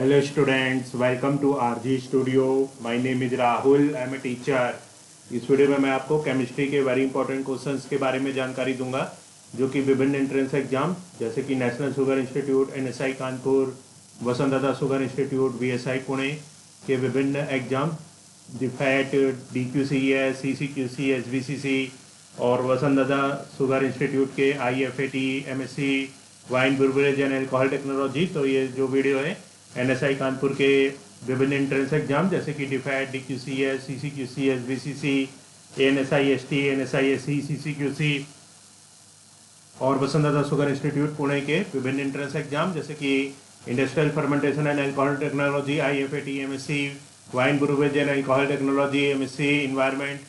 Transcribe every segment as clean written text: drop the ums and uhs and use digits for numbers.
Hello students, welcome to RG Studio. My name is Rahul. I am a teacher. इस video में मैं आपको chemistry के very important questions के बारे में जानकारी दूंगा जो कि विभिन्न एंट्रेंस एग्जाम जैसे कि national sugar institute, NSI Kanpur, Vasantdada sugar institute, VSI Pune के विभिन्न एग्जाम, डीफैट, डीक्यूसीएस, सीसीक्यूसी, एसबीसीसी और वसंतदादा शुगर इंस्टीट्यूट के IFAT, MSc, wine beverage and alcohol technology. तो ये जो वीडियो है एनएसआई कानपुर के विभिन्न एंट्रेंस एग्जाम जैसे कि डीफैट, डीक्यूसीएस, सीसीक्यूसी, एसबीसीसी, एएनएसआई एसटी, एनएसआई एससी, सीसीक्यूसी और वसंतदादा शुगर इंस्टीट्यूट पुणे के विभिन्न एंट्रेंस एग्जाम जैसे कि industrial fermentation and alcohol technology, IFAT, MSc, wine beverage and alcohol technology, MSc environment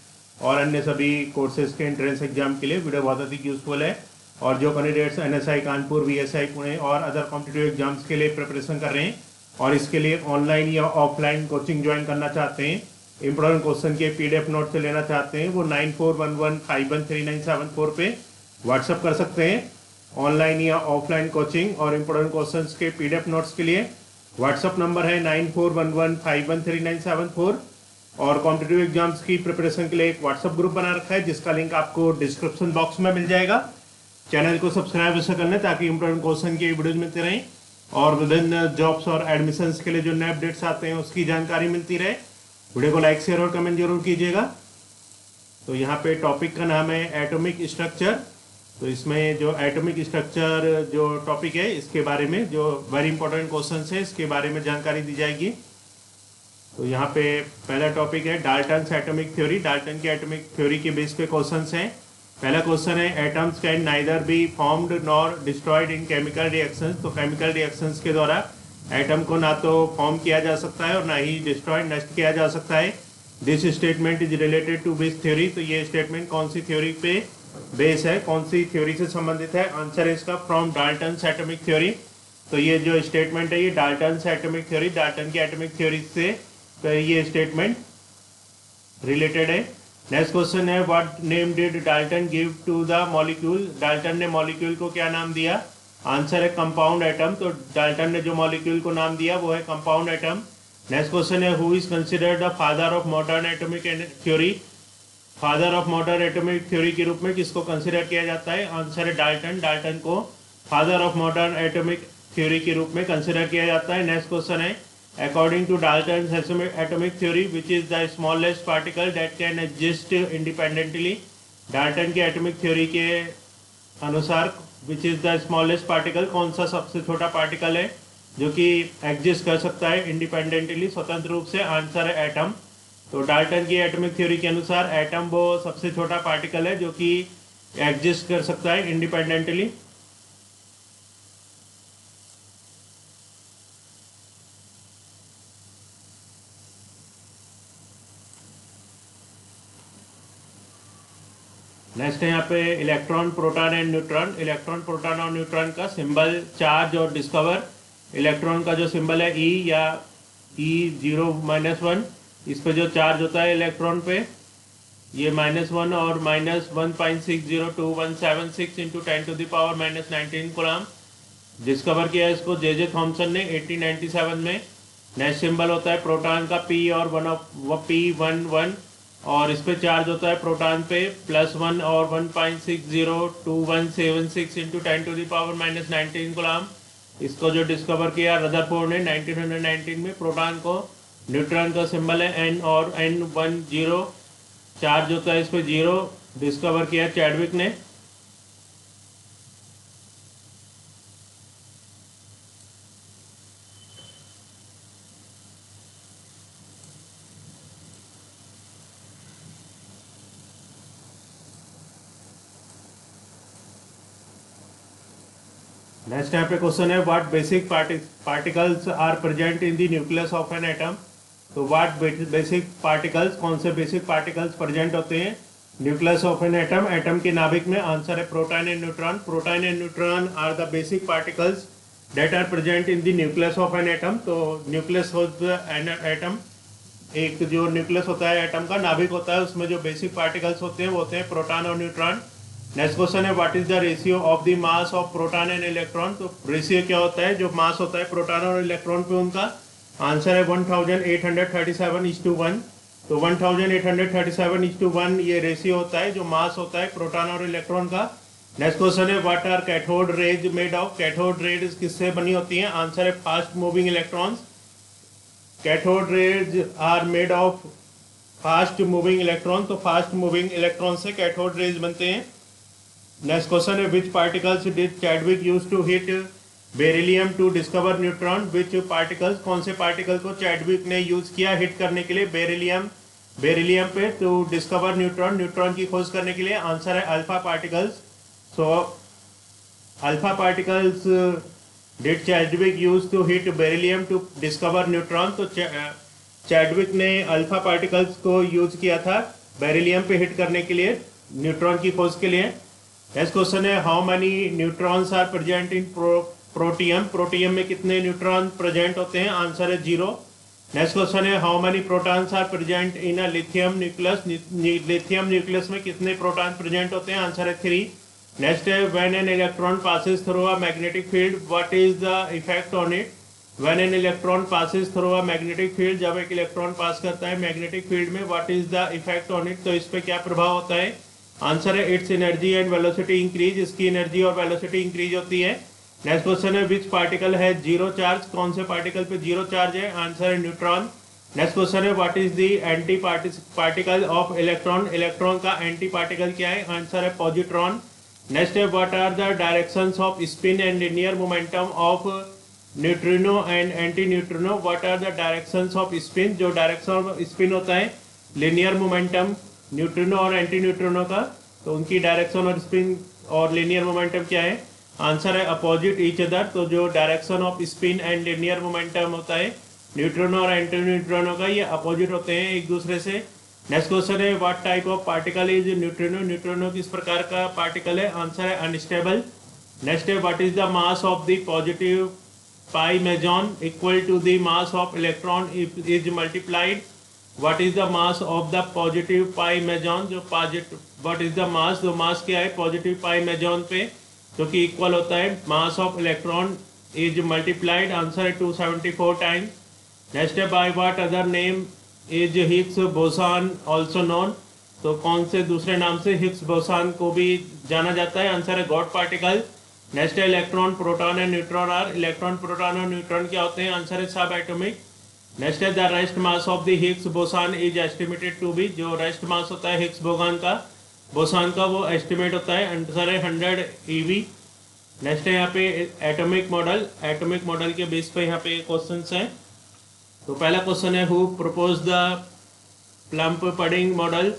और अन्य सभी कोर्सेज के एंट्रेंस एग्जाम के लिए वीडियो बहुत अधिक यूजफुल है। और जो candidates NSI Kanpur, VSI Pune और अदर कॉम्पिटिटिव एग्जाम्स के लिए प्रिपरेशन कर रहे हैं और इसके लिए ऑनलाइन या ऑफलाइन कोचिंग ज्वाइन करना चाहते हैं, इंपॉर्टेंट क्वेश्चन के पीडीएफ नोट से लेना चाहते हैं, वो 9411513974 पे व्हाट्सअप कर सकते हैं। ऑनलाइन या ऑफलाइन कोचिंग और इंपॉर्टेंट क्वेश्चंस के पीडीएफ नोट्स के लिए व्हाट्सअप नंबर है 9411513974 और कॉम्पिटिटिव एग्जाम्स की प्रिपरेशन के लिए एक व्हाट्सअप ग्रुप बना रखा है जिसका लिंक आपको डिस्क्रिप्शन बॉक्स में मिल जाएगा। चैनल को सब्सक्राइब ऐसा करना ताकि इंपॉर्टेंट क्वेश्चन की वीडियोज मिलते रहें और विभिन्न जॉब्स और एडमिशंस के लिए जो नए अपडेट्स आते हैं उसकी जानकारी मिलती रहे। वीडियो को लाइक, शेयर और कमेंट जरूर कीजिएगा। तो यहाँ पे टॉपिक का नाम है एटॉमिक स्ट्रक्चर। तो इसमें जो एटॉमिक स्ट्रक्चर जो टॉपिक है इसके बारे में जो वेरी इंपॉर्टेंट क्वेश्चन है इसके बारे में जानकारी दी जाएगी। तो यहाँ पे पहला टॉपिक है डाल्टन्स एटॉमिक थ्योरी। डाल्टन की एटॉमिक थ्योरी के बेस पे क्वेश्चन हैं। पहला क्वेश्चन है atoms can neither be formed nor destroyed in chemical reactions. तो केमिकल रिएक्शंस के द्वारा एटम को ना तो फॉर्म किया जा सकता है और ना ही डिस्ट्रॉयड नष्ट किया जा सकता है। This statement is related to which theory. तो ये स्टेटमेंट कौन सी थ्योरी पे बेस है, कौन सी थ्योरी से संबंधित है? आंसर है इसका फ्रॉम डाल्टन्स एटॉमिक थ्योरी। तो ये जो स्टेटमेंट है ये डाल्टन्स एटॉमिक थ्योरी, डाल्टन की एटॉमिक थ्योरी से तो ये स्टेटमेंट रिलेटेड है। नेक्स्ट क्वेश्चन है what name did Dalton give to the molecule. Dalton ने मॉलिक्यूल को क्या नाम दिया? आंसर है कंपाउंड एटम। तो डाल्टन ने जो मॉलिक्यूल को नाम दिया वो है कंपाउंड एटम। नेक्स्ट क्वेश्चन है who is considered the father of modern atomic theory. Father of modern atomic theory के रूप में किसको कंसिडर किया जाता है? आंसर है डाल्टन। डाल्टन को father of modern atomic theory के रूप में कंसिडर किया जाता है। नेक्स्ट क्वेश्चन है according to Dalton's atomic theory which is the smallest particle that can exist independently। Dalton की एटॉमिक थ्योरी के अनुसार which is the smallest particle, कौन सा सबसे छोटा पार्टिकल है जो कि एग्जिस्ट कर सकता है इंडिपेंडेंटली, स्वतंत्र रूप से? आंसर है एटम। तो डाल्टन की एटॉमिक थ्योरी के अनुसार एटम वो सबसे छोटा पार्टिकल है जो कि एग्जिस्ट कर सकता है इंडिपेंडेंटली। नेक्स्ट है यहाँ पे electron, proton and neutron. Electron, proton और न्यूट्रॉन का सिंबल, चार्ज और डिस्कवर। इलेक्ट्रॉन का जो सिंबल है ई या E0-1, इस पे जो चार्ज होता है इलेक्ट्रॉन पे ये -1 और -1.602176 इंटू 10⁻⁻19 कूलम। डिस्कवर किया इसको जे थॉमसन ने 1897 में। नेक्स्ट सिंबल होता है प्रोटॉन का P और P11 और इस पे चार्ज होता है प्रोटॉन पे +1 और 1.602176 इंटू 10⁻⁻19 कूलम। इसको जो डिस्कवर किया रदरफोर्ड ने 1919 में। प्रोटॉन को, न्यूट्रॉन का सिंबल है N और N10, चार्ज होता है इस पे 0, डिस्कवर किया चैडविक ने। नेक्स्ट यहाँ पे क्वेश्चन है what basic particles are present in the nucleus of an atom. तो व्हाट बेसिक पार्टिकल्स, कौन से बेसिक पार्टिकल्स प्रेजेंट होते हैं nucleus of an atom, atom के नाभिक में? आंसर है proton and neutron. Proton and neutron are the basic particles that are present in the nucleus of an atom. तो nucleus of an atom, एक जो nucleus होता है एटम का, नाभिक होता है, उसमें जो बेसिक पार्टिकल्स होते हैं वो होते हैं प्रोटॉन और न्यूट्रॉन। नेक्स्ट क्वेश्चन है what is the ratio of the mass of proton and electron. तो रेशियो क्या होता है जो मास होता है प्रोटॉन और इलेक्ट्रॉन पे उनका? आंसर है 1837:1। तो 1837:1 ये रेशियो होता है जो मास होता है प्रोटॉन और इलेक्ट्रॉन का। नेक्स्ट क्वेश्चन है what are cathode rays made of. Cathode rays किससे बनी होती हैं? आंसर है fast moving electrons. Cathode rays are made of fast moving electron. तो फास्ट मूविंग इलेक्ट्रॉन से कैथोड रेज बनते हैं। नेक्स्ट क्वेश्चन है which particles did Chadwick use to hit beryllium to discover neutron. Which particles, कौन से particle को Chadwick ने use किया हिट करने के लिए बेरिलियम पे टू डिस्कवर न्यूट्रॉन, न्यूट्रॉन की खोज करने के लिए? आंसर है alpha particles. So alpha particles did Chadwick use to hit beryllium to discover neutron. तो चैडविक ने अल्फा पार्टिकल्स को यूज किया था बेरिलियम पे हिट करने के लिए, न्यूट्रॉन की खोज के लिए। नेक्स्ट क्वेश्चन है how many neutrons are present in protium. Protium में कितने न्यूट्रॉन प्रेजेंट होते हैं? आंसर है 0। नेक्स्ट क्वेश्चन है how many protons are present in a lithium nucleus. Lithium nucleus में कितने प्रोटॉन प्रेजेंट होते हैं? आंसर है 3। नेक्स्ट है when an electron passes through a magnetic field what is the effect on it. When an electron passes through a magnetic field, जब एक electron पास करता है मैग्नेटिक फील्ड में, what is the effect on it, तो इस पर क्या प्रभाव होता है? आंसर है it's energy and velocity increase. इसकी एनर्जी और वेलोसिटी इंक्रीज होती है। नेक्स्ट क्वेश्चन है विच पार्टिकल है जीरो चार्ज। कौन से पार्टिकल पे जीरो चार्ज है? आंसर है न्यूट्रॉन। नेक्स्ट क्वेश्चन है what is the anti particle of electron. Electron का एंटी पार्टिकल क्या है? आंसर है पॉजिट्रॉन। नेक्स्ट है what are the directions of spin and linear momentum of neutrino and anti neutrino. What are the directions of spin. जो direction of spin होता है linear momentum neutrino और anti neutrino का, तो उनकी direction और spin और लिनियर मोमेंटम क्या है? आंसर है अपोजिट ईच अदर। तो जो direction of spin and linear momentum होता है न्यूट्रिनो और एंटी न्यूट्रिनो का, ये अपोजिट होते हैं एक दूसरे से। नेक्स्ट क्वेश्चन है what type of particle is neutrino. Neutrino किस प्रकार का पार्टिकल है? आंसर है अनस्टेबल। नेक्स्ट है what is the mass of the positive pi meson equal to the mass of electron is multiplied. What is the mass of the positive pi meson. जो positive, what is the mass, जो mass क्या है positive pi मेजॉन पे, जो कि equal होता है मास of electron is multiplied. Answer है 274 टाइम्स। नेक्स्ट है by what other name is Higgs boson also known. तो कौन से दूसरे नाम से हिग्स बोसान को भी जाना जाता है? आंसर है गॉड पार्टिकल। नेक्स्ट है electron proton and neutron are. Electron proton और न्यूट्रॉन क्या होते हैं? आंसर है सब एटॉमिक। नेक्स्ट है the rest mass of the Higgs boson is estimated to be. जो रेस्ट मास होता है हिग्स बोसान का वो एस्टिमेट होता है, आंसर है 100 eV। नेक्स्ट है यहाँ पे एटॉमिक मॉडल। एटॉमिक मॉडल के बेस पे यहाँ पे क्वेश्चंस हैं। तो पहला क्वेश्चन है who propose the plum pudding model,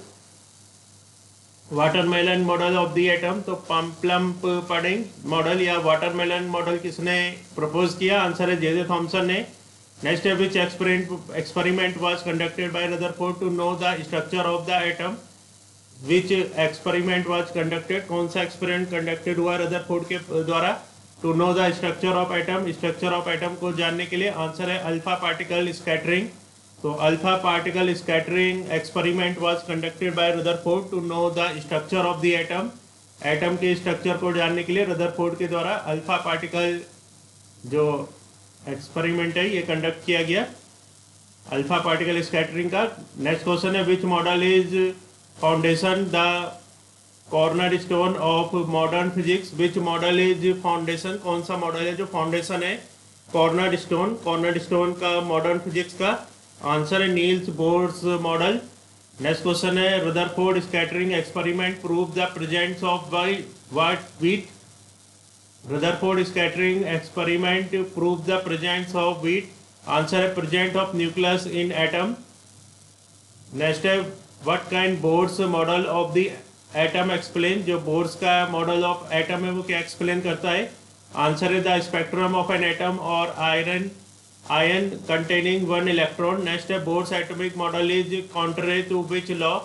watermelon model of the atom. तो प्लम्प पडिंग मॉडल या वाटरमेलन मॉडल किसने प्रपोज किया? आंसर है जे थॉमसन ने। नेक्स्ट है which experiment was conducted by Rutherford to know the structure of the atom. Which experiment was conducted, कौन सा experiment conducted हुआ रदरफोर्ड के द्वारा to know the structure of atom, structure of atom को जानने के लिए? आंसर है अल्फा पार्टिकल स्कैटरिंग। तो alpha particle scattering experiment was conducted by Rutherford to know the structure of the atom. Atom के स्ट्रक्चर को जानने के लिए रदरफोर्ड के द्वारा अल्फा पार्टिकल जो एक्सपेरिमेंट है ये कंडक्ट किया गया, अल्फा पार्टिकल स्कैटरिंग का। नेक्स्ट क्वेश्चन है which model is foundation the corner stone of modern physics. Which model is foundation, कौन सा मॉडल है जो फाउंडेशन है कॉर्नर स्टोन का मॉडर्न फिजिक्स का? आंसर है Niels Bohr's model. Next question है Rutherford scattering experiment prove the presence of what. Rutherford scattering experiment prove the presence of what. Answer है present of nucleus in atom. Next है what kind Bohr's model of the atom explain. जो Bohr's का model of atom है वो क्या explain करता है? Answer है the spectrum of an atom और आयन कंटेनिंग 1 इलेक्ट्रॉन। नेक्स्ट है Bohr's atomic model is contrary to which law.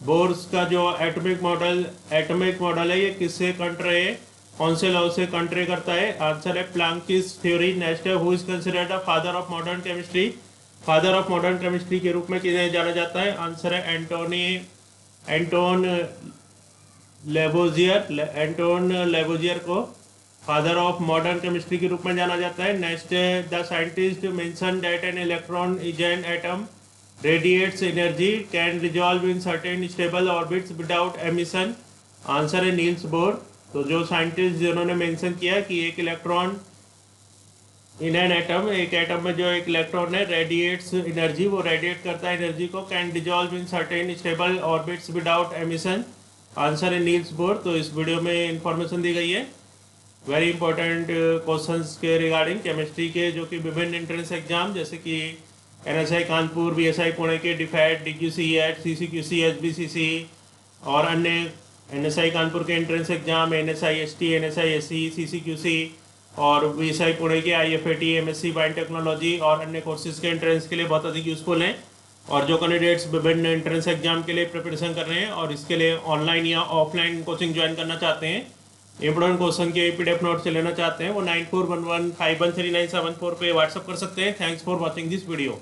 Bohr's का जो एटॉमिक मॉडल है ये किससे कंट्री है, कौन से लॉ से कंट्री करता है? आंसर है प्लैंकिस थ्योरी। नेक्स्ट है who is considered the father of modern chemistry. Father of modern chemistry के रूप में किसे जाना जाता है? आंसर है एंटोन लेवोजियर को फादर ऑफ मॉडर्न केमिस्ट्री के रूप में जाना जाता है। Next, the scientist mention that an electron is an atom radiates energy can resolve in certain stable orbits without emission. Answer है नील्स बोर। तो जो साइंटिस्ट जिन्होंने मेंशन किया कि एक इलेक्ट्रॉन इन एन एटम, एक एटम में जो एक इलेक्ट्रॉन है रेडिएट्स एनर्जी, वो रेडिएट करता है एनर्जी को, can dissolve in certain stable orbits without emission. Answer है नील्स बोर। तो इस वीडियो में इंफॉर्मेशन दी गई है वेरी इंपॉर्टेंट क्वेश्चंस के रिगार्डिंग केमिस्ट्री के, जो कि विभिन्न एंट्रेंस एग्जाम जैसे कि NSI कानपुर, BSI पुणे के, डिफेट, DQC, CCQC, SBCC और अन्य NSI कानपुर के entrance exam, NSI ST, NSI SC, CCQC और BSI पुणे के IFAT, MSc बायोटेक्नोलॉजी और अन्य कोर्सेज के एंट्रेंस के लिए बहुत अधिक यूजफुल हैं। और जो कैंडिडेट्स विभिन्न एंट्रेंस एग्जाम के लिए प्रिपरेशन कर रहे हैं और इसके लिए ऑनलाइन या ऑफलाइन कोचिंग ज्वाइन करना चाहते हैं, इंपोर्टेंट क्वेश्चन के PDF नोट से लेना चाहते हैं, वो 9411513974 पे व्हाट्सअप कर सकते हैं। Thanks for watching this video.